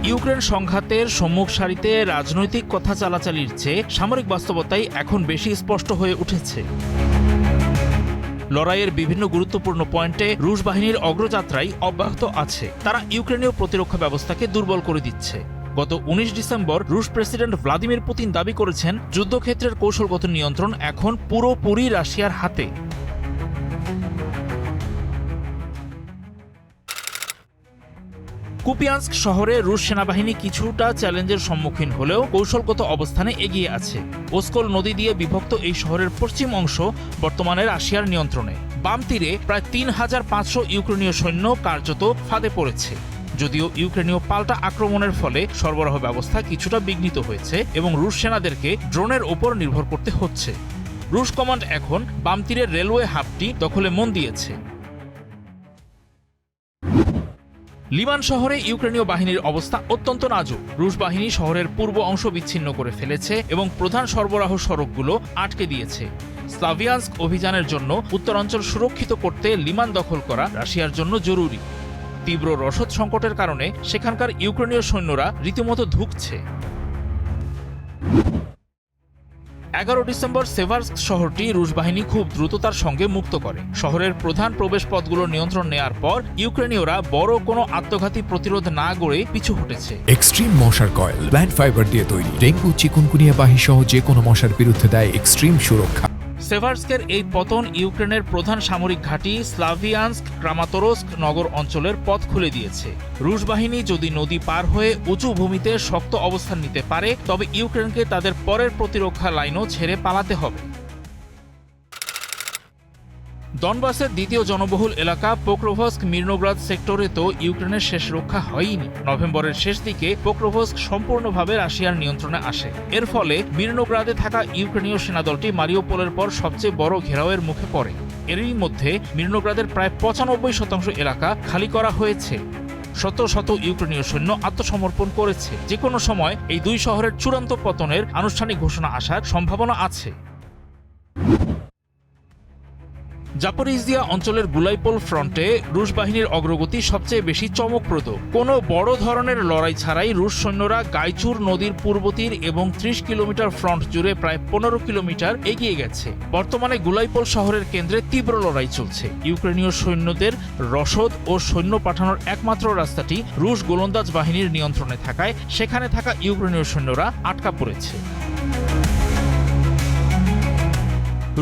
Ukraine সংঘাতের সম্মুখ সারিতে রাজনৈতিক কথা চালাচালির চেয়ে সামরিক বাস্তবতাই এখন বেশি স্পষ্ট হয়ে উঠেছে। লড়াইয়ের বিভিন্ন গুরুত্বপূর্ণ পয়েন্টে রুশ বাহিনীর অগ্রযাত্রাই অব্যাহত আছে। তারা ইউক্রেনীয় প্রতিরক্ষা ব্যবস্থাকে দুর্বল করে দিচ্ছে। গত 19 ডিসেম্বর রুশ প্রেসিডেন্ট ভ্লাদিমির পুতিন দাবি করেছেন, যুদ্ধক্ষেত্রের কৌশলগত নিয়ন্ত্রণ এখন পুরোপুরি রাশিয়ার হাতে। কুপিয়ানস্ক শহরে রুশ সেনাবাহিনী কিছুটা চ্যালেঞ্জের সম্মুখীন হলেও কৌশলগত অবস্থানে এগিয়ে আছে। ওস্কল নদী দিয়ে বিভক্ত এই শহরের পশ্চিম অংশ বর্তমানে রাশিয়ার নিয়ন্ত্রণে। বাম তীরে প্রায় 3500 ইউক্রেনীয় সৈন্য কার্যত ফাঁদে পড়েছে। যদিও ইউক্রেনীয় পাল্টা আক্রমণের ফলে সরবরাহ ব্যবস্থা কিছুটা বিঘ্নিত হয়েছে এবং রুশ সেনাদেরকে ড্রোনের ওপর নির্ভর করতে হচ্ছে। রুশ কমান্ড এখন বাম তীরের রেলওয়ে হাবটি দখলে মন দিয়েছে। লিমান শহরে ইউক্রেনীয় বাহিনীর অবস্থা অত্যন্ত নাজুক। রুশ বাহিনী শহরের পূর্ব অংশ বিচ্ছিন্ন করে ফেলেছে এবং প্রধান সরবরাহ সড়কগুলো আটকে দিয়েছে। স্লাভিয়ানস্ক অভিযানের জন্য উত্তরাঞ্চল সুরক্ষিত করতে লিমান দখল করা রাশিয়ার জন্য জরুরি। তীব্র রসদ সংকটের কারণে সেখানকার ইউক্রেনীয় সৈন্যরা রীতিমতো ধুঁকছে। 11 ডিসেম্বর সেভার্স্ক শহরটি রুশ বাহিনী খুব দ্রুততার সঙ্গে মুক্ত করে। শহরের প্রধান প্রবেশ পথগুলোর নিয়ন্ত্রণ নেয়ার পর ইউক্রেনীয়রা বড় কোনো আত্মঘাতী প্রতিরোধ না গড়ে পিছু হটেছে। এক্সট্রিম মশার কয়েল প্ল্যান্ট ফাইবার দিয়ে তৈরি, ডেঙ্গু চিকুনগুনিয়া বাহি সহ যে কোনো মশার বিরুদ্ধে দেয় এক্সট্রিম সুরক্ষা। সেভার্স্কের এই পতন ইউক্রেনের প্রধান সামরিক ঘাঁটি স্লাভিয়ানস্ক ক্রামাতোরস্ক নগর অঞ্চলের পথ খুলে দিয়েছে। রুশ বাহিনী যদি নদী পার হয়ে উঁচু ভূমিতে শক্ত অবস্থান নিতে পারে, তবে ইউক্রেনকে তাদের পরের প্রতিরক্ষা লাইনও ছেড়ে পালাতে হবে। ডনবাসের দ্বিতীয় জনবহুল এলাকা পোক্রোভস্ক মির্নোগ্রাদ সেক্টরে তো ইউক্রেনের শেষ রক্ষা হয়নি। নভেম্বরের শেষ দিকে পোক্রোভস্ক সম্পূর্ণভাবে রাশিয়ার নিয়ন্ত্রণে আসে। এর ফলে মির্নোগ্রাদে থাকা ইউক্রেনীয় সেনাদলটি মারিউপোলের পর সবচেয়ে বড় ঘেরাওয়ের মুখে পড়ে। এরই মধ্যে মির্নোগ্রাদের প্রায় 95% এলাকা খালি করা হয়েছে। শত শত ইউক্রেনীয় সৈন্য আত্মসমর্পণ করেছে। যে কোনো সময় এই দুই শহরের চূড়ান্ত পতনের আনুষ্ঠানিক ঘোষণা আসার সম্ভাবনা আছে। জাপোরিজিয়া অঞ্চলের গুলাইপোল ফ্রন্টে রুশ বাহিনীর অগ্রগতি সবচেয়ে বেশি চমকপ্রদ। কোনো বড় ধরনের লড়াই ছাড়াই রুশ সৈন্যরা গাইচুর নদীর পূর্ব তীর এবং 30 কিলোমিটার ফ্রন্ট জুড়ে প্রায় 15 কিলোমিটার এগিয়ে গেছে। বর্তমানে গুলাইপোল শহরের কেন্দ্রে তীব্র লড়াই চলছে। ইউক্রেনীয় সৈন্যদের রসদ ও সৈন্য পাঠানোর একমাত্র রাস্তাটি রুশ গোলন্দাজ বাহিনীর নিয়ন্ত্রণে থাকায় সেখানে থাকা ইউক্রেনীয় সৈন্যরা আটকা পড়েছে।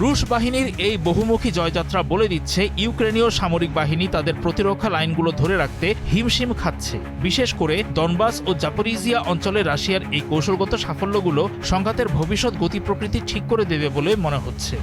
রুশ বাহিনীর এই বহুমুখী জয়যাত্রা বলে দিচ্ছে ইউক্রেনীয় সামরিক বাহিনী তাদের প্রতিরক্ষা লাইনগুলো ধরে রাখতে হিমশিম খাচ্ছে। বিশেষ করে ডনবাস ও জাপোরিজিয়া অঞ্চলে রাশিয়ার এই কৌশলগত সাফল্যগুলো সংঘাতের ভবিষ্যৎ গতি প্রকৃতি ঠিক করে দেবে বলে মনে হচ্ছে।